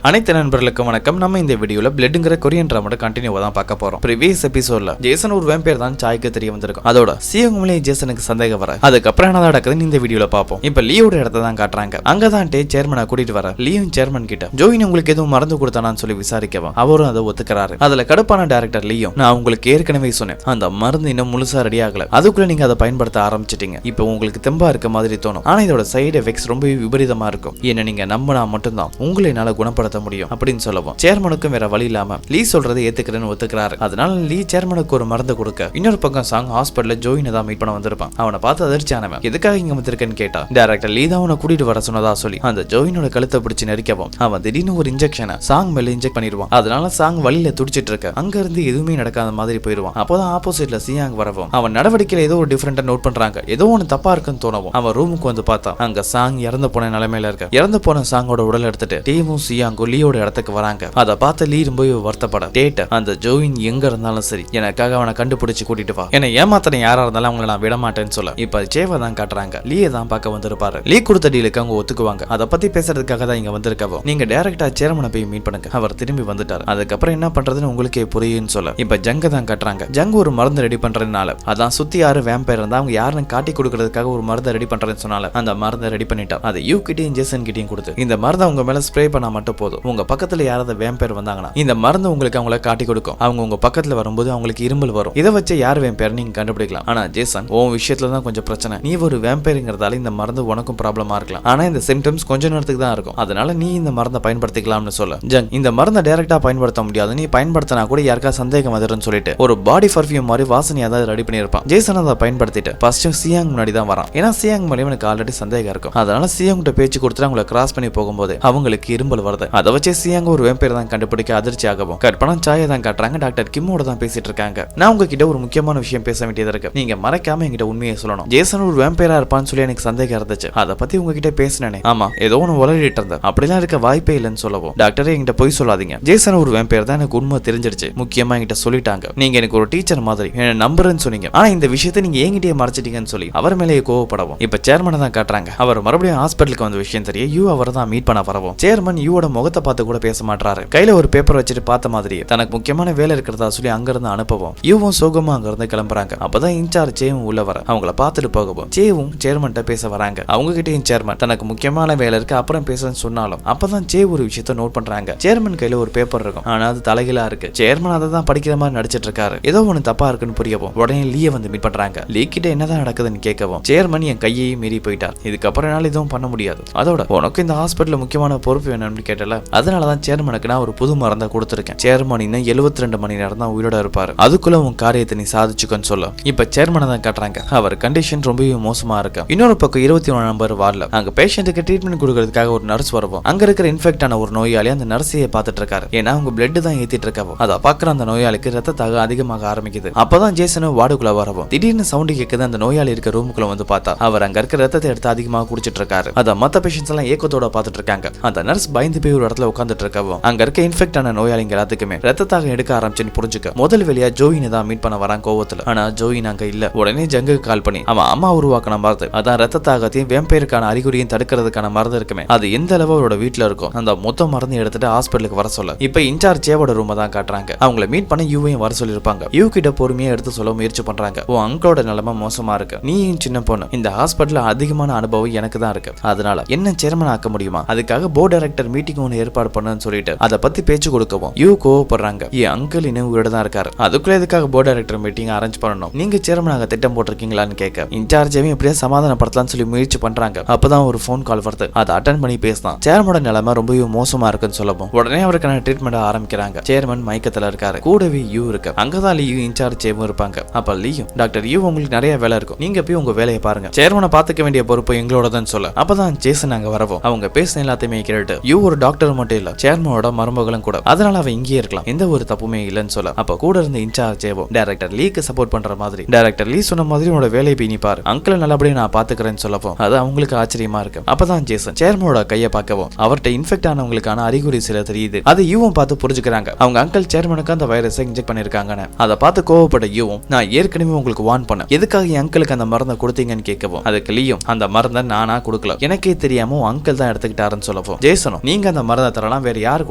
அனைத்து நண்பர்களுக்கும் வணக்கம். நம்ம இந்த வீடியோல பிளட்ங்கிற கொரியன் டிராமாவோட கண்டினியூவா தான் பார்க்க போறோம். ப்ரீவியஸ் எபிசோட்ல ஜேசன் ஒரு வேம்பயர் தான் சாய்க்கு தெரிய வந்திருக்கும். அதோட சியோங்மலே ஜேசனுக்கு சந்தேகம் வர அதுக்கப்புறம் என்ன நடக்குதுன்னு இந்த வீடியோல பார்ப்போம். இப்ப லியோட இடத்த தான் காட்டுறாங்க. அங்கதான் சேர்மனை கூட்டிட்டு வர லியும் சேர்மன் கிட்ட ஜோயின் உங்களுக்கு எதுவும் மறந்து கொடுத்தானான்னு சொல்லி விசாரிக்கவும் அவரும் அதை ஒத்துக்கிறாரு. அதுல கடுப்பான டைரக்டர் லியும் நான் உங்களுக்கு ஏற்கனவே சொன்னேன் அந்த மருந்து இன்னும் முழுசா ரெடி ஆகல, அதுக்குள்ள நீங்க அதை பயன்படுத்த ஆரம்பிச்சிட்டீங்க. இப்ப உங்களுக்கு தெம்பா இருக்க மாதிரி தோணும், ஆனா இதோட சைடு எஃபெக்ட்ஸ் ரொம்ப விபரீதமா இருக்கும். என்ன நீங்க நம்பினா மட்டும்தான் உங்களை என்னால குணப்படுத்த முடியும் அப்படின்னு சொல்லவும் சேர்மனுக்கும் வேற வழி இல்லாம லீ சொல்றதை ஏத்துக்கிறேன்னு ஒத்துக்கிறாரு. அதனால லீ சேர்மனுக்கு ஒரு மருந்து கொடுக்க இன்னொரு பக்கம் சாங் ஹாஸ்பிட்டல்ல ஜோயினை தான் மீட் பண்ண வந்திருப்பான். அவனை பார்த்து அதிர்ச்சியானவன் எதுக்காக இங்க வந்திருக்கேன்னு கேட்டா டைரக்டர் லீ தான் அவனை கூட்டிட்டு வர சொன்னதா சொல்லி அந்த ஜோயினோட கழுத்தை பிடிச்சு நெரிக்கவும் அவன் திடீர்னு ஒரு இன்ஜெக்ஷனை சாங் மேல இன்ஜெக்ட் பண்ணிடுவான். அதனால சாங் வழியில துடிச்சிட்டு இருக்க அங்க இருந்து எதுவுமே நடக்காத மாதிரி போயிடுவான். அப்போதான் ஆப்போசிட்ல சியாங் வரவும் அவன் நடவடிக்கையில ஏதோ ஒரு டிஃபரெண்டா நோட் பண்றாங்க. ஏதோ ஒன்னு தப்பா இருக்குன்னு தோணவும் அவன் ரூமுக்கு வந்து பார்த்தா அங்க சாங் இறந்து போன நிலைமையில இருக்க. இறந்து போன சாங்கோட உடல் எடுத்துட்டு டீமும் சியாங்கும் லியோட இடத்துக்கு வராங்க. அதை பார்த்து லீ ரொம்ப வருத்தப்பட டேட்ட அந்த ஜோயின் எங்க இருந்தாலும் சரி எனக்காக அவனை கண்டுபிடிச்சு கூட்டிட்டு வா, என்ன ஏமாத்தனை யாரா இருந்தாலும் அவங்களை நான் விட மாட்டேன்னு சொல்ல இப்ப சேவை தான் காட்டுறாங்க. லீயை தான் பார்க்க வந்திருப்பாரு. லீ கொடுத்த டீலுக்கு அவங்க ஒத்துக்குவாங்க. அதை பத்தி பேசுறதுக்காக தான் இங்க வந்திருக்கவோ நீங்க டைரக்டா சேர்மனை போய் மீட் பண்ணுங்க, அவர் திரும்பி வந்துட்டாரு, அதுக்கப்புறம் என்ன பண்றதுன்னு உங்களுக்கே புரியுன்னு சொல்ல இப்ப ஜங்க தான் காட்டுறாங்க. ஜங்கு ஒரு மருந்து ரெடி பண்றதுனால அதான் சுத்தி யாரு வேம்பயர் இருந்தா அவங்க யாருன்னு காட்டி கொடுக்கறதுக்காக ஒரு மருந்தை ரெடி பண்றேன்னு சொன்னால அந்த மருந்தை ரெடி பண்ணிட்டா. அதை யூ கிட்டையும் ஜேசன் கிட்டையும் கொடுத்து இந்த மருந்தை உங்க மேல ஸ்ப்ரே பண்ணா மட்டும் போதும், உங்க பக்கத்துல யாராவது வேம்பயர் வந்தாங்கன்னா இந்த மருந்து உங்களுக்கு அவங்கள காட்டி கொடுக்கும். அவங்க உங்க பக்கத்துல வரும்போது அவங்களுக்கு இருமல் வரும். இதை வச்சு யார் வேம்பயர் நீங்க கண்டுபிடிக்கலாம். ஆனா ஜேசன் உன் விஷயத்துல தான் கொஞ்சம் பிரச்சனை, நீ ஒரு வேம்பயர்ங்கிறதால இந்த மருந்து உனக்கும் ப்ராப்ளமா இருக்கலாம், ஆனா இந்த சிம்டம்ஸ் கொஞ்ச நேரத்துக்கு தான் இருக்கும், அதனால நீ இந்த மருந்தை பயன்படுத்திக்கலாம்னு சொல்ல ஜங் இந்த மருந்தை டைரக்டா பயன்படுத்த முடியாது, நீ பயன்படுத்தினா கூட யாருக்கா சந்தேகம் வந்துருன்னு சொல்லிட்டு ஒரு பாடி பர்ஃபியூம் மாதிரி வாசனை ஏதாவது ரெடி பண்ணிருப்பான். ஜேசன் அதை பயன்படுத்திட்டு ஃபர்ஸ்ட் சியாங் முன்னாடி தான் வரான். ஏன்னா சியாங் மேலே எனக்கு ஆல்ரெடி சந்தேகம் இருக்கும். அதனால சியாங் கிட்ட பேச்சு கொடுத்துட்டு அவங்களை கிராஸ் பண்ணி போகும்போது அவங்களுக்கு இரும்பல் வருது. அதை வச்சு சியாங் ஒரு வேம்பயர் தான் கண்டுபிடிக்க அதிர்ச்சி ஆகவும் கற்பனா சாயை தான் காட்டுறாங்க. டாக்டர் கிம்மோட தான் பேசிட்டு இருக்காங்க. நான் உங்ககிட்ட ஒரு முக்கியமான விஷயம் பேச வேண்டியது இருக்கு, நீங்க மறைக்காம என்கிட்ட உண்மையை சொல்லணும். ஜேசன் ஒரு வேம்பயரா இருப்பான்னு சொல்லி எனக்கு சந்தேகம் இருந்துச்சு, அதை பத்தி உங்ககிட்ட பேசினேனே. ஆமா ஏதோ ஒன்னு உளறிட்டு இருந்தேன், அப்படிலாம் இருக்க வாய்ப்பே இல்லைன்னு சொல்லவும் டாக்டரே என்கிட்ட போய் சொல்லாதீங்க, ஜேசன் ஒரு வேம்பயர் தான் எனக்கு உண்மை தெரிஞ்சிருச்சு, முக்கியமா என்கிட்ட சொல்லிட்டாங்க, நீங்க எனக்கு ஒரு டீச்சர் மாதிரி என்ன நம்புறேன்னு சொன்னீங்க, ஆனா இந்த விஷயத்தை நீங்க என்கிட்டயே மறைச்சிட்டீங்கன்னு சொல்லி அவர் மேலேயே கோவப்படவும் இப்ப சேர்மனை தான் காட்டுறாங்க. அவர் மறுபடியும் ஹாஸ்பிட்டலுக்கு வந்த விஷயம் தெரிய யூ அவரை தான் மீட் பண்ண வரவும் சேர்மன் யூவோட முகத்தை பார்த்து கூட பேச மாட்டாரு. கையில ஒரு பேப்பர் வச்சுட்டு பார்த்த மாதிரியே தனக்கு முக்கியமான வேலை இருக்கிறதா சொல்லி அங்கிருந்து அனுப்பவும் யூவும் சோகமா அங்கிருந்து கிளம்புறாங்க. அப்பதான் இன்சார்ஜ் சேவும் உள்ள வர அவங்கள பார்த்துட்டு போகவும் சேவும் சேர்மன்ட்ட பேச வராங்க. அவங்க கிட்டயும் சேர்மன் தனக்கு முக்கியமான வேலை இருக்கு அப்புறம் பேசுறேன்னு சொன்னாலும் அப்பதான் சே ஒரு விஷயத்த நோட் பண்றாங்க. சேர்மன் கையில ஒரு பேப்பர் இருக்கும், ஆனா அது தலைகீழா இருக்கு. சேர்மன் அதை தான் படிக்கிற மாதிரி நடிச்சிட்டு இருக்காரு. ஏதோ ஒன்னு தப்பா இருக்குன்னு புரியவும் உடனே லீய வந்து மீட் பண்றாங்க. லீ கிட்ட என்னதான் நடக்குதுன்னு கேட்கவும் சேர்மன் என் கையையும் மீறி போயிட்டார், இதுக்கப்புறம் என்னால எதுவும் பண்ண முடியாது, அதோட உனக்கு இந்த ஹாஸ்பிட்டல் முக்கியமான பொறுப்பு வேணும்னு கேட்டல, அதனாலதான் சேர்மனுக்கு நான் ஒரு புது மருந்தை கொடுத்திருக்கேன், சேர்மன் இன்னும் 72 மணி நேரம் தான் உயிரோட இருப்பாரு, அதுக்குள்ள உன் காரியத்தை நீ சாதிச்சுக்கன்னு சொல்ல இப்ப சேர்மனை தான் காட்டுறாங்க. அவர் கண்டிஷன் ரொம்பவே மோசமா இருக்கு. இன்னொரு பக்கம் 21 நம்பர் வார்டுல அங்க பேஷண்ட்டுக்கு ட்ரீட்மெண்ட் கொடுக்கறதுக்காக ஒரு நர்ஸ் வரவும் அங்க இருக்கிற இன்ஃபெக்ட் ஆன ஒரு நோயாளி அந்த நர்ஸையே பார்த்துட்டு இருக்காரு. ஏன்னா அவங்க பிளட் தான் ஏத்திட்டு இருக்காவோ அதை பாக்குற அந்த நோயாளிக்கு ரத்த தாக அதிகமாக ஆரம்பிக்குது. அப்பதான் ஜேசனும் வார்டுக்குள்ள வரவும் திடீர்னு சவுண்ட் கேட்குது. அந்த நோயாளி இருக்க ரூமுக்குள்ள வந்து பார்த்தா அவர் அங்க இருக்க ரத்தத்தை எடுத்து அதிகமாக குடிச்சிட்டு இருக்காரு. அத மத்த பேஷண்ட்ஸ் எல்லாம் ஏக்கத்தோட பார்த்துட்டு இருக்காங்க. அந்த நர்ஸ் பயந்து போய் ஒரு இடத்துல உட்காந்துட்டு இருக்கவும் அங்க இருக்க இன்ஃபெக்ட் ஆன நோயாளிங்க எல்லாத்துக்குமே ரத்தத்தாக எடுக்க ஆரம்பிச்சுன்னு புரிஞ்சுக்க முதல் வெளியா ஜோயினை தான் மீட் பண்ண வரான் கோவத்துல. ஆனா ஜோயின் அங்க இல்ல. உடனே ஜங்குக்கு கால் பண்ணி அவன் அம்மா உருவாக்கின மருந்து அதான் ரத்தத்தாகத்தையும் வேம்பயருக்கான அறிகுறியும் தடுக்கிறதுக்கான மருந்து இருக்குமே அது எந்த அளவு அவரோட வீட்டுல இருக்கும் அந்த மொத்த மருந்து எடுத்துட்டு ஹாஸ்பிட்டலுக்கு வர சொல்ல இப்ப இன்சார்ஜ் சேவோட ரூமை தான் காட்டுறாங்க. அவங்களை மீட் பண்ண யூவையும் வர சொல்லிருப்பாங்க. யூ கிட்ட பொறுமையா எடுத்து சொல்ல முயற்சி பண்றாங்க. உன் அங்கிளோட நிலைமை மோசமா இருக்கு, நீயும் சின்ன பொண்ணு, இந்த ஹாஸ்பிட்டல்ல அதிகமான அனுபவம் எனக்கு தான் இருக்கு, அதனால என்ன சேர்மன் ஆக்க முடியுமா, அதுக்காக போர்ட் டைரக்டர் மீட்டிங் ஒன்று ஏற்பாடு பண்ணுன்னு சொல்லிட்டு அதை பத்தி பேச்சு கொடுக்கவும் யூ கோவப்படுறாங்க. என் அங்கிள் இன்னும் உயிரோட தான் இருக்காரு, அதுக்குள்ள எதுக்காக போர்ட் டைரக்டர் மீட்டிங் அரேஞ்ச் பண்ணணும், நீங்க சேர்மனாக திட்டம் போட்டிருக்கீங்களான்னு கேட்க இன்சார்ஜையும் இப்படியே சமாதானப்படுத்தலாம்னு சொல்லி முயற்சி பண்றாங்க. அப்பதான் ஒரு போன் கால் வருது, அதை அட்டன் பண்ணி பேசலாம். சேர்மனோட நிலைமை ரொம்பவே மோசமா இருக்குன்னு சொல்லவும் உடனே அவருக்கான ட்ரீட்மெண்ட் ஆரம்பிக்கிறாங்க. சேர்மன் மயக்கத்துல இருக்காரு, கூடவே யூ இருக்கு. அங்கதான் லீயும் இன்சார்ஜ் சேவும் இருப்பாங்க. அப்ப லீயும் டாக்டர் யூ உங்களுக்கு நிறைய வேலை இருக்கும், நீங்க போய் உங்க வேலையை பாருங்க, சேர்மனை பாத்துக்க வேண்டிய பொறுப்பு எங்களோட தான் சொல்ல அப்பதான் ஜேசன் அங்க வரவும் அவங்க பேசின எல்லாத்தையுமே கேட்டு யூ ஒரு டாக்டர் மட்டும் இல்ல சேர்மனோட மருமகளும் கூட, அதனால அவ இங்கே இருக்கலாம், எந்த ஒரு தப்புமே இல்லைன்னு சொல்ல அப்ப கூட இருந்த இன்சார்ஜ் சேவும் டைரக்டர் லீக்கு சப்போர்ட் பண்ற மாதிரி டைரக்டர் லீ சொன்ன மாதிரி உன்னோட வேலையை போய் நீ பாரு, அங்கிள் நல்லபடியா நான் பாத்துக்கிறேன்னு சொல்லவும் அது அவங்களுக்கு ஆச்சரியமா இருக்கு. அப்பதான் ஜேசன் சேர்மனோட கையை பார்க்கவும் அவர்கிட்ட இன்ஃபெக்ட் ஆனவங்களுக்கான அறிகுறி சில தெரியுது. அதை யூவும் பார்த்து புரிஞ்சுக்கிறாங்க. அவங்க அங்கிள் சேர்மனுக்கு அந்த வைரஸை இன்ஜெக்ட் பண்ணிருக்காங்கன்னு. அதை பார்த்து கோவப்பட்ட யூவும் நான் ஏற்கனவே உங்களுக்கு வார்ன் பண்ண, எதுக்காக என் அங்கிளுக்கு அந்த மருந்தை கொடுத்தீங்கன்னு கேட்கவும் அதுக்கு லீயும் அந்த மருந்தை நானா கொடுக்கல, எனக்கே தெரியாம அங்கிள் தான் எடுத்துக்கிட்டாருன்னு சொல்லவும் ஜேசனும் நீங்க அந்த மருந்தை தரலாம் வேற யாரு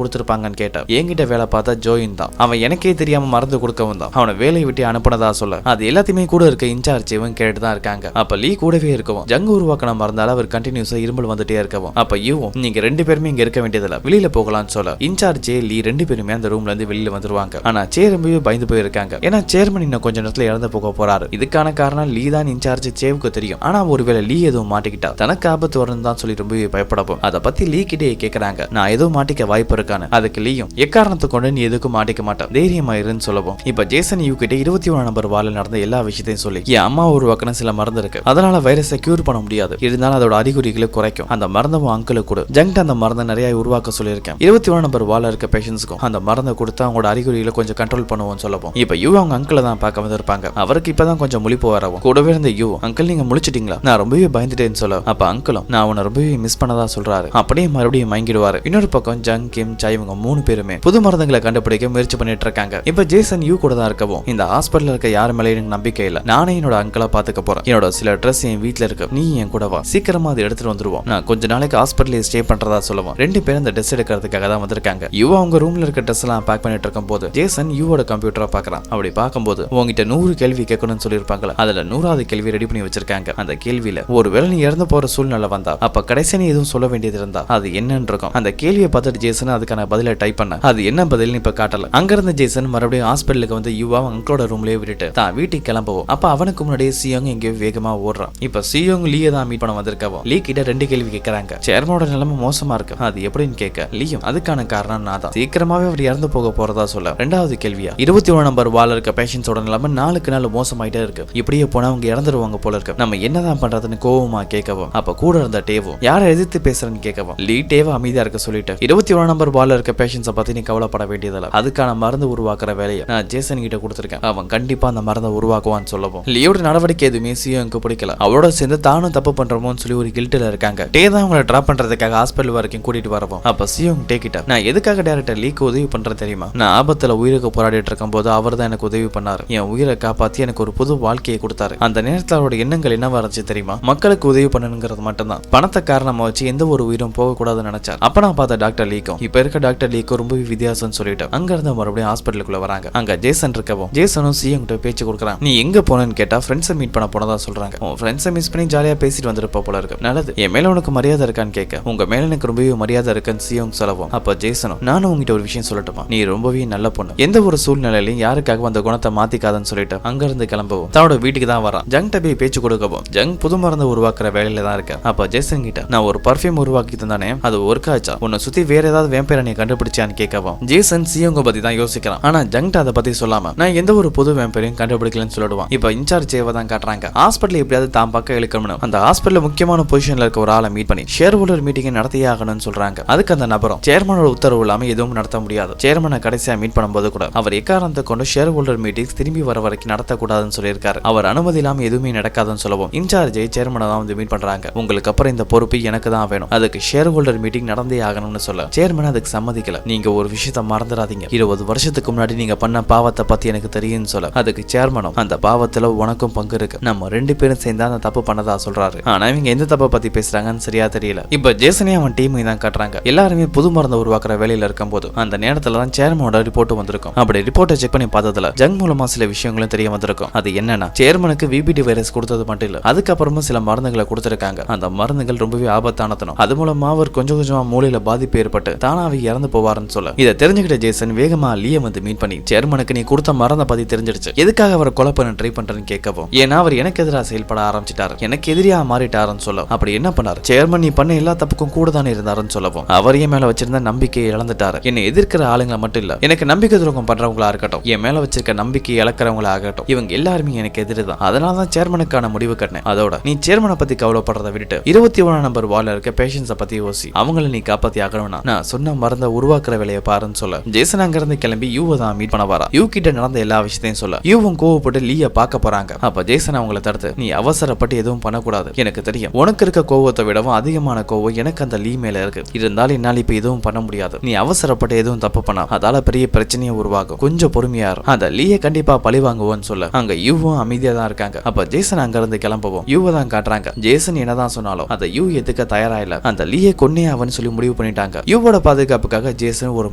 கொடுத்திருப்பாங்கன்னு கேட்ட என்கிட்ட வேலை பார்த்தா ஜோயின் தான். அவன் எனக்கே தெரியாம மருந்து கொடுக்கவும் தான் அவனை வேலையை விட்டு அனுப்புனதா சொல்ல அது எல்லாத்தையுமே கூட இருக்க இன்சார்ஜ் இவன் கேட்டு தான் இருக்காங்க. அப்ப லீ கூடவே இருக்கவும் ஜங் உருவாக்கின மருந்தால அவர் கண்டினியூஸா இருமல் வந்துட்டே இருக்கவும் அப்ப யூவும் நீங்க 2 பேருமே இங்க இருக்க வேண்டியதில்ல வெளியில போகலாம்னு சொல்ல இன்சார்ஜ் லீ 2 பேருமே அந்த ரூம்ல இருந்து வெளியில வந்துருவாங்க. ஆனா சேரம்பு பயந்து போயிருக்காங்க. ஏன்னா சேர்மன் இன்னும் கொஞ்ச நேரத்துல இறந்து போக போறாரு. இதுக்கான காரணம் லீ தான் இன்சார்ஜ் சேவுக்கு தெரியும். ஆனா ஒருவேளை லீ எதுவும் மாட்டிக்கிட்டா தனக்கு ஆபத்து வரும்னு தான் சொல்லி ரொம்பவே பயப்படவும் அதை பத்தி லீ கிட்டே கேக்குறாங்க. நான் எதுவும் மாட்டிக்க வாய்ப்பு இருக்கானு. அதுக்கு லீயும் எக்காரணத்தை கொண்டு நீ எதுக்கும் மாட்டிக்க மாட்டேன் தைரியமா இருன்னு சொல்லவும் இப்ப ஜேசன் யூ கிட்ட 21 நம்பர் வார்டில் நடந்த எல்லா விஷயத்தையும் சொல்லி என் அம்மா உருவாக்கின சில மருந்து இருக்கு அதனால வைரஸை கியூர் பண்ண முடியாது இருந்தாலும் அதோட அறிகுறிகளை குறைக்கும் அந்த மருந்தும் அங்கிளுக்கு கூட ஜங்க் அந்த மருந்தை நிறைய உருவாக்க சொல்லியிருக்கேன். 21 நம்பர் வார்டில் இருக்க பேஷன்ஸ்க்கும் அந்த மருந்தை கொடுத்து அவங்களோட அறிகுறிகளை கொஞ்சம் கண்ட்ரோல் பண்ணுவோம் சொல்லவும் இப்ப யூ அவங்க அங்கிளை தான் பார்க்க வந்திருப்பாங்க. அவருக்கு இப்பதான் கொஞ்சம் முழிப்பு வரவும் கூடவே இருந்த யூ அங்கிள் நீங்க முழிச்சிட்டீங்களா நான் ரொம்பவே பயந்துட்டேன்னு சொல்ல அப்ப அங்கிளும் நான் அவனை ரொம்பவே மிஸ் பண்ணதா சொல்றாரு. அப்படியே மறுபடியும் மயங்கிடுவாரு. இன்னொரு பக்கம் ஜங் கிம் சாய் இவங்க 3 பேருமே புது மருந்துகளை கண்டுபிடிக்க முயற்சி பண்ணிட்டு இருக்காங்க. இப்ப ஜேசன் யூ கூட தான் இருக்கவும் இந்த ஹாஸ்பிட்டல் இருக்க யாரு மேலே எனக்கு நம்பிக்கை இல்ல நானே என்னோட அங்கிளை பாத்துக்க போறேன். என்னோட சில ட்ரெஸ் என் வீட்டுல இருக்கு நீ என் கூட வா சீக்கிரமா அதை எடுத்துட்டு வந்துருவோம். நான் கொஞ்ச நாளைக்கு ஹாஸ்பிட்டலே ஸ்டே பண்றதா சொல்லுவோம். 2 பேரும் அந்த ட்ரெஸ் எடுக்கிறதுக்காக தான் வந்திருக்காங்க. யூ அவங்க ரூம்ல இருக்க ட்ரெஸ் எல்லாம் பேக் பண்ணிட்டு இருக்கும் போது ஜேசன் யூவோட கம்ப்யூட்டரை பாக்குறான். அப்படி பார்க்கும்போது உங்ககிட்ட 100 கேள்வி கேட்கணும்னு சொல்லிருப்பாங்களா அதுல 100வது கேள்வி ரெடி பண்ணி வச்சிருக்காங்க. அந்த கேள்வியில ஒருவேளை நீ இறந்து போற சூழ்நிலை வந்தா அப்ப கடைசி நீ எதுவும் சொல்ல வேண்டியது இருந்தா அது என்னன்னு இருக்கும். அந்த கேள்வியை பார்த்துட்டு ஜேசன் அதுக்கான பதில டைப் பண்ண அது என்ன பதில்னு இப்ப காட்டல. அங்க இருந்த ஜேசன் மறுபடியும் ஹாஸ்பிட்டலுக்கு வந்து யூவா அங்களோட ரூம்லயே விட்டுட்டு தான் வீட்டுக்கு கிளம்பவும் அப்ப அவனுக்கு முன்னாடியே சியோங் எங்கேயோ வேகமா ஓடுறான். இப்ப சியோங் லீயை தான் மீட் பண்ண வந்திருக்கவோ லீ கிட்ட 2 கேள்வி கேட்கறாங்க. சேர்மனோட நிலைமை மோசமா இருக்கு அது எப்படின்னு கேட்க லீயும் அதுக்கான காரணம் நான் தான் சீக்கிரமாவே அவர் இறந்து போக போறதா சொல்ல 2வது கேள்வியா 21 நம்பர் வார்டில் இருக்க பேஷன்ஸோட நிலைமை நாளுக்கு நாள் மோசமாயிட்டே இருக்கு இப்படியே போனா அவங்க இறந்துருவாங்க போல இருக்கு நம்ம என்னதான் பண்றதுன்னு கோவமா கேட்கவும் அப்ப கூட இருந்த டேவும் யாரை எதிர்த்து பேசுறேன்னு கேட்கவும் லீ டேவ அமைதியா இருக்க சொல்லிட்டு 21 நம்பர் வார்டில் இருக்க பேஷன்ஸை பத்தி நீ கவலைப்பட வேண்டியதில்ல அதுக்கான மருந்து உருவாக்குற வேலையை நான் ஜேசன் கிட்ட கொடுத்திருக்கேன் அவன் கண்டிப்பா அந்த மருந்தை உருவாக்குவான்னு சொல்லவும் லீயோட நடவடிக்கை எதுவுமே சியோங்க்கு பிடிக்கல. அவரோட சேர்ந்து தானும் தப்பு பண்றோமோன்னு சொல்லி ஒரு கில்ட்டில் இருக்காங்க. டே தான் அவங்களை டிராப் பண்றதுக்காக ஹாஸ்பிட்டல் வரைக்கும் கூட்டிட்டு வரவும் அப்ப சியோங் டே கிட்ட நான் எதுக்காக டைரக்டர் லீக்கு உதவி பண்றேன் தெரியுமா நான் ஆபத்துல உயிருக்கு போராடிட்டு இருக்கும் போது அவர் தான் எனக்கு உதவி பண்ணாரு என் உயிரை காப்பாத்தி எனக்கு ஒரு புது வாழ்க்கையை கொடுத்தாரு. அந்த நேரத்தில் அவரோட எண்ணங்கள் என்ன இருந்துச்சு தெரியுமா மக்களுக்கு உதவி பண்ணணுங்கிறது மட்டும்தான் பணத்தை காரணமா வச்சு எந்த ஒரு உயிரும் போக கூடாதுன்னு நினைச்சார். அப்ப நான் பார்த்த டாக்டர் லீக்கும் இப்ப இருக்க டாக்டர் லீக்கும் ரொம்பவே வித்தியாசம்னு சொல்லிட்டு அங்க இருந்து மறுபடியும் ஹாஸ்பிட்டலுக்குள்ள வராங்க. அங்க ஜேசன் இருக்கவும் ஜேசனும் சியோங் கிட்ட பேச்சு கொடுக்குறான். நீ எங்க போனேன்னு கேட்டா ஃப்ரெண்ட்ஸை மீட் பண்ண போனதா சொல்றாங்க. உன் ஃப்ரெண்ட்ஸை மிஸ் பண்ணி ஜாலியா பேசிட்டு வந்திருப்ப போல இருக்கு நல்லது என் மேல உனக்கு மரியாதை இருக்கான்னு கேட்க உங்க மேல எனக்கு ரொம்பவே மரியாதை இருக்குன்னு சியோங் சொல்லவும் அப்ப ஜேசனும் நானும் உங்ககிட்ட ஒரு விஷயம் சொல்லட்டுமா நீ ரொம்பவே நல்ல பொண்ணு எந்த ஒரு சூழ்நிலையிலும் யாருக்காக அந்த குணத்தை மாத்திக்காதன்னு சொல்லிட்டு அங்க இருந்து கிளம்பவும் தன்னோட வீட்டுக்கு தான் வரான். ஜங் டபி பேச்சு கொடுக்கவும் ஜங் புது மருந்து உருவாக்குற வேலையில தான் இருக்க. அப்ப ஜேசன் கிட்ட நான் ஒரு பர்ஃபியூம் உருவாக்கி தந்தானே அது ஒர்க் ஆச்சா உன்னை சுத்தி வேற ஏதாவது வேம்பையரை நீ கண்டுபிடிச்சான்னு கேட்கவும் ஜேசன் சியோங்க பத்தி தான் யோசிக்கிறான். ஆனா ஜங்ட் அதை பத்தி சொல்லாம நான் எந்த ஒரு புது வேம்பையரையும் கண்டுபிடிக்கலன்னு சொல்லிடுவான். இப்ப இன்சார்ஜ் சேவை தான் காட்டுறாங்க. ஹாஸ்பிட்டல் எப்படியாவது தான் பக்கம் இழுக்கணும் அந்த ஹாஸ்பிட்டல் முக்கியமான பொசிஷன்ல இருக்க ஒரு ஆளை மீட் பண்ணி ஷேர் ஹோல்டர் மீட்டிங் நடத்தியே ஆகணும்னு சொல்றாங்க. அதுக்கு அந்த நபரும் சேர்மனோட உத்தரவு இல்லாம எதுவும் நடத்த முடியாது. சேர்மனை கடைசியா மீட் பண்ணும்போது கூட அவர் எக்காரணத்தை கொண்டு ஷேர் ஹோல்டர் மீட்டிங்ஸ் திரும்பி வர வரைக்கும் நடத்தக்கூடாதுன்னு சொல்லியிருக்காரு. அவர் அனுமதி இல்லாம எதுவுமே நடக்காதுன்னு சொல்லவும் இன்சார்ஜை சேர்மனை தான் வந்து மீட் பண்றாங்க. உங்களுக்கு அப்புறம் இந்த பொறுப்பு எனக்கு தான் வேணும் அதுக்கு ஷேர் ஹோல்டர் மீட்டிங் நடந்தே ஆகணும்னு சொல்ல சேர்மன் அதுக்கு சம்மதிக்கல. நீங்க ஒரு விஷயத்த மறந்துடாதீங்க 20 வருஷத்துக்கு முன்னாடி நீங்க பண்ண பாவத்தை பத்தி எனக்கு தெரியும்னு சொல்ல அதுக்கு சேர்மனும் அந்த பாவத்துல உனக்கும் பங்கு இருக்கு நம்ம 2 பேரும் சேர்ந்து அந்த தப்பு பண்ணதா சொல்றாரு. ஆனா இவங்க எந்த தப்பை பத்தி பேசுறாங்கன்னு சரியா தெரியல. இப்ப ஜேசனே அவன் டீம் தான் காட்டுறாங்க. எல்லாருமே புது மருந்து உருவாக்குற வேலையில இருக்கும் போது அந்த நேரத்துல தான் சேர்மனோட ரிப்போர்ட் வந்திருக்கும். அப்படி ரிப்போர்ட்டை செக் பண்ணி பார்த்ததுல ஜங் மூலமா சில விஷயங்களும் தெரிய வந்திருக்கும். அது என்னன்னா சேர்மனுக்கு விபிடி வைரஸ் கொடுத்தது மட்டும் இல்ல அதுக்கப்புறமா சில மருந்துகளை கொடுத்திருக்காங்க. அந்த மருந்துகள் ரொம்பவே ஆபத்தானதனும் அது மூலமா அவர் கொஞ்சம் கொஞ்சமா மூளையில பாதிப்பு ஏற்பட்டு தானாவே இறந்து போவாருன்னு சொல்ல இதை தெரிஞ்சுக்கிட்ட ஜேசன் வேகமா லீயை வந்து மீட் பண்ணி சேர்மனுக்கு நீ கொடுத்த மருந்தை பத்தி தெரிஞ்சிடுச்சு எதுக்காக அவரை கொலை பண்ண ட்ரை பண்றேன்னு கேட்கவும் ஏன்னா அவர் எனக்கு எதிராக செயல்பட ஆரம்பிச்சிட்டாரு எனக்கு எதிரியா மாறிட்டாருன்னு சொல்ல அப்படி என்ன பண்ணாரு சேர்மன் நீ பண்ண எல்லா தப்புக்கும் கூட தானே இருந்தாருன்னு சொல்லவும் அவர் என் மேல வச்சிருந்த நம்பிக்கையை இழந்துட்டாரு. என்னை எதிர்க்கிற ஆளுங்களை மட்டும் இல்ல எனக்கு நம்பிக்கை துரோகம் பண்றவங்களா இருக்கட்டும் என் மேல வச்சிருக்க நம்பிக்கை இழக்கிறவங்களா ஆகட்டும் இவங்க எல்லாருமே எனக்கு எதிரிதான். அதனாலதான் சேர்மனுக்கான முடிவு கட்டினேன். அதோட நீ சேர்மனை பத்தி கவலைப்படுறதை விட்டுட்டு 21 நம்பர் வார்டில் இருக்க பேஷன்ஸை பத்தி யோசி அவங்கள நீ காப்பாத்தி ஆகணும்னா நான் சொன்ன மருந்த உருவாக்குற வேலையை பாருன்னு சொல்ல ஜேசன் அங்க இருந்து கிளம்பி யூவை தான் மீட் பண்ண வரா. யூ கிட்ட நடந்த எல்லா விஷயத்தையும் சொல்ல யூவும் கோவப்பட்டு லீய பார்க்க போறாங்க. அப்ப ஜேசன் அவங்கள தடுத்து நீ அவசரப்பட்டு எதுவும் பண்ணக்கூடாது எனக்கு தெரியும் உனக்கு இருக்க கோவத்தை விடவும் அதிகமான கோவம் எனக்கு அந்த லீ மேல இருக்கு இருந்தாலும் என்னால இப்ப எதுவும் பண்ண முடியாது நீ அவசரப்பட்டு எதுவும் தப்பு பண்ணா அதால பெரிய பிரச்சனையை உருவாகும் கொஞ்சம் பொறுமையா அந்த லீய கண்டிப்பா பழி வாங்குவோன்னு சொல்ல அங்க யூவும் அமைதியா தான் இருக்காங்க. அப்ப ஜேசன் அங்க இருந்து கிளம்பவும் யூவை தான் காட்டுறாங்க. ஜேசன் என்னதான் சொன்னாலும் அந்த யூ எதுக்க தயாரா இல்ல அந்த லீய கொன்னே அவன் சொல்லி முடிவு பண்ணிட்டு பண்ணிட்டாங்க. யூவோட பாதுகாப்புக்காக ஜேசன் ஒரு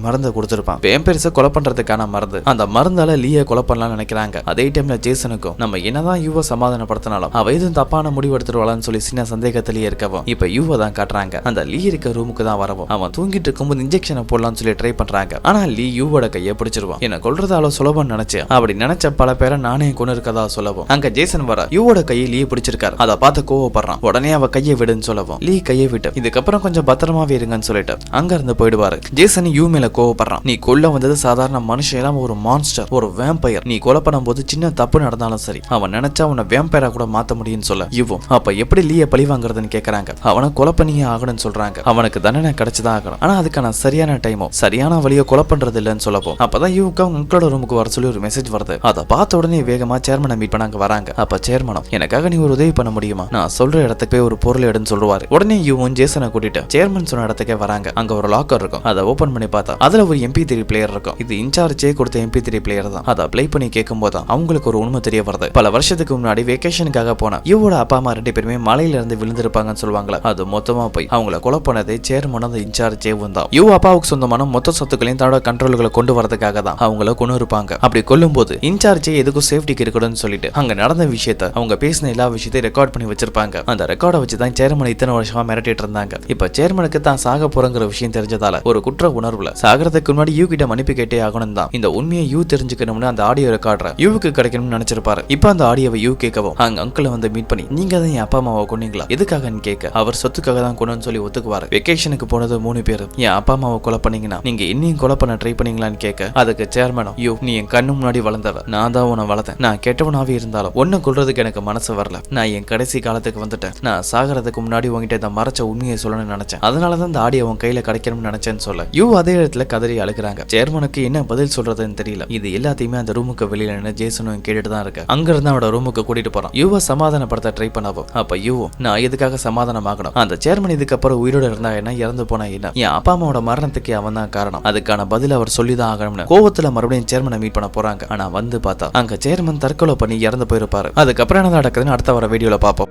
மருந்தை கொடுத்திருப்பான். வேம்பையர்ஸை கொலை பண்றதுக்கான மருந்து. அந்த மருந்தால லீயை கொலை பண்ணலாம்னு நினைக்கிறாங்க. அதே டைம்ல ஜேசனுக்கும் நம்ம என்னதான் யூவை சமாதானப்படுத்தினாலும் அவ எதுவும் தப்பான முடிவு எடுத்துருவாளான்னு சொல்லி சின்ன சந்தேகத்திலேயே இருக்கவும் இப்ப யூவை தான் காட்டுறாங்க. அந்த லீ இருக்க ரூமுக்கு தான் வரவும் அவன் தூங்கிட்டு இருக்கும்போது இன்ஜெக்ஷனை போடலாம்னு சொல்லி ட்ரை பண்றாங்க. ஆனா லீ யூவோட கையை பிடிச்சிருவான். என்ன கொல்றது அவ்வளவு சுலபம் நினைச்சு அப்படி நினைச்ச பல பேரை நானே கொண்டு இருக்கதா சொல்லவும் அங்க ஜேசன் வர யூவோட கையை லீ பிடிச்சிருக்காரு. அதை பார்த்து கோவப்படுறான். உடனே அவ கையை விடுன்னு சொல்லவும் லீ கையை விட்டு இதுக்கப்புறம் கொஞ்சம் பத்திரமாவே இருங்கன்னு சொல்லிட்டு அங்க இருந்து போயிடுவாரு. ஜேசன் யூ மேல கோவப்படுறான். நீ கொல்ல வந்தது சாதாரண மனுஷன் எல்லாம் ஒரு மான்ஸ்டர், ஒரு வேம்பயர். நீ கொலை பண்ணும் போது சின்ன தப்பு நடந்தாலும் சரி அவன் நினைச்சா உன்னை வேம்பயரா கூட மாத்த முடியும்னு சொல்ல யூவும் அப்ப எப்படி லீய பழி வாங்குறதுன்னு கேக்குறாங்க. அவனை கொலை பண்ணியே ஆகணும்னு சொல்றாங்க. அவனுக்கு தண்டனை கிடைச்சுதான் ஆகணும். ஆனா அதுக்கான சரியான டைமோ சரியான வழியோ கொலை பண்றது இல்லன்னு சொல்லப்போ அப்பதான் யூவுக்கு அவங்க உங்களோட ரூமுக்கு வர சொல்லி ஒரு மெசேஜ் வருது. அதை பார்த்த உடனே வேகமா சேர்மனை மீட் பண்ணாங்க வராங்க. அப்ப சேர்மனும் எனக்காக நீ ஒரு உதவி பண்ண முடியுமா, நான் சொல்ற இடத்துக்கு போய் ஒரு பொருள் எடுன்னு சொல்லுவாரு. உடனே யூவும் ஜேசனை கூட்டிட்டு சேர்மன் சொன்ன இடத்துக்கே வராங்க. அங்க ஒரு லாக்கர் இருக்கும். அதை ஓபன் பண்ணி பார்த்தா அதுல ஒரு MP3 பிளேயர் இருக்கும். இது இன்சார்ஜே கொடுத்த MP3 பிளேயர் தான். அதை ப்ளே பண்ணி கேட்கும் போது அவங்களுக்கு ஒரு உண்மை தெரிய வருது. பல வருஷத்துக்கு முன்னாடி வெக்கேஷனுக்காக போன யூவோட அப்பா அம்மா 2 பேருமே மலையில இருந்து விழுந்திருப்பாங்கன்னு சொல்லுவாங்களா. அது மொத்தமா போய் அவங்கள கொலை பண்ணது சேர்மன் அந்த இன்சார்ஜேவும் தான். யூ அப்பாவுக்கு சொந்தமான மொத்த சொத்துக்களையும் தன்னோட கண்ட்ரோல்களை கொண்டு வரதுக்காக தான் அவங்கள கொண்டு இருப்பாங்க. அப்படி கொல்லும் போது இன்சார்ஜே எதுக்கும் சேஃப்டிக்கு இருக்கணும்னு சொல்லிட்டு அங்க நடந்த விஷயத்த அவங்க பேசின எல்லா விஷயத்தையும் ரெக்கார்ட் பண்ணி வச்சிருப்பாங்க. அந்த ரெக்கார்டை வச்சு தான் சேர்மன் இத்தனை வருஷமா மிரட்டிட்டு இருந்தாங்க. இப்ப சேர்மனுக்கு தான் சாக போறங்கிற விஷயம் தெரிஞ்சதால ஒரு குற்ற உணர்வுல சாகிறதுக்கு முன்னாடி யூ கிட்ட மன்னிப்பு கேட்டே ஆகணும் தான் இந்த உண்மையை யூ தெரிஞ்சுக்கணும்னு அந்த ஆடியோ ரெக்கார்டரை யூவுக்கு கிடைக்கணும்னு நினைச்சிருப்பாரு. இப்ப அந்த ஆடியோவை யூ கேட்கவும் அங்க அங்கிளை வந்து மீட் பண்ணி நீங்க தான் என் அப்பா அம்மாவை கொன்னீங்களா, எதுக்காகன்னு கேட்க அவர் சொத்துக்காக தான் கொண்டு சொல்லி ஒத்துக்குவாரு. வெக்கேஷனுக்கு போனது 3 பேரு என் அப்பா அம்மாவை கொலை பண்ணீங்கன்னா நீங்க என்னையும் கொலை பண்ண ட்ரை பண்ணீங்களான்னு கேட்க அதுக்கு சேர்மனும் யூ நீ என் கண்ணு முன்னாடி வளர்ந்தவ, நான் தான் உன்னை வளர்த்தேன். நான் கெட்டவனாவே இருந்தாலும் ஒன்னு கொல்றதுக்கு எனக்கு மனசு வரல. நான் என் கடைசி காலத்துக்கு வந்துட்டேன். நான் சாகிறதுக்கு முன்னாடி உங்ககிட்ட இந்த மறைச்ச உண்மையை சொல்லணும்னு நினைச்சேன். அதனாலதான் இந்த ஆடியோ உன் கையில கிடைக்கணும்னு நினைச்சேன்னு சொல்ல யூ அதே இடத்துல கதறி அழுகுறாங்க. சேர்மனுக்கு என்ன பதில் சொல்றதுன்னு தெரியல. இது எல்லாத்தையுமே அந்த ரூமுக்கு வெளியில நின்று ஜேசனும் கேட்டுட்டு தான் இருக்கு. அங்க இருந்து அவனோட ரூமுக்கு கூட்டிட்டு போறான். யூவை சமாதானப்படுத்த ட்ரை பண்ணவும் அப்ப யூ நான் எதுக்காக சமாதானம் ஆகணும், அந்த சேர்மன் இதுக்கப்புறம் உயிரோட இருந்தா என்ன, இறந்து போனா என்ன, என் அப்பா அம்மாவோட மரணத்துக்கு அவன் தான் காரணம், அதுக்கான பதில் அவர் சொல்லிதான் ஆகணும்னு கோவத்துல மறுபடியும் சேர்மனை மீட் பண்ண போறாங்க. ஆனா வந்து பார்த்தா அங்க சேர்மன் தற்கொலை பண்ணி இறந்து போயிருப்பாரு. அதுக்கப்புறம் என்ன நடக்குதுன்னு அடுத்த வர வீடியோல பாப்போம்.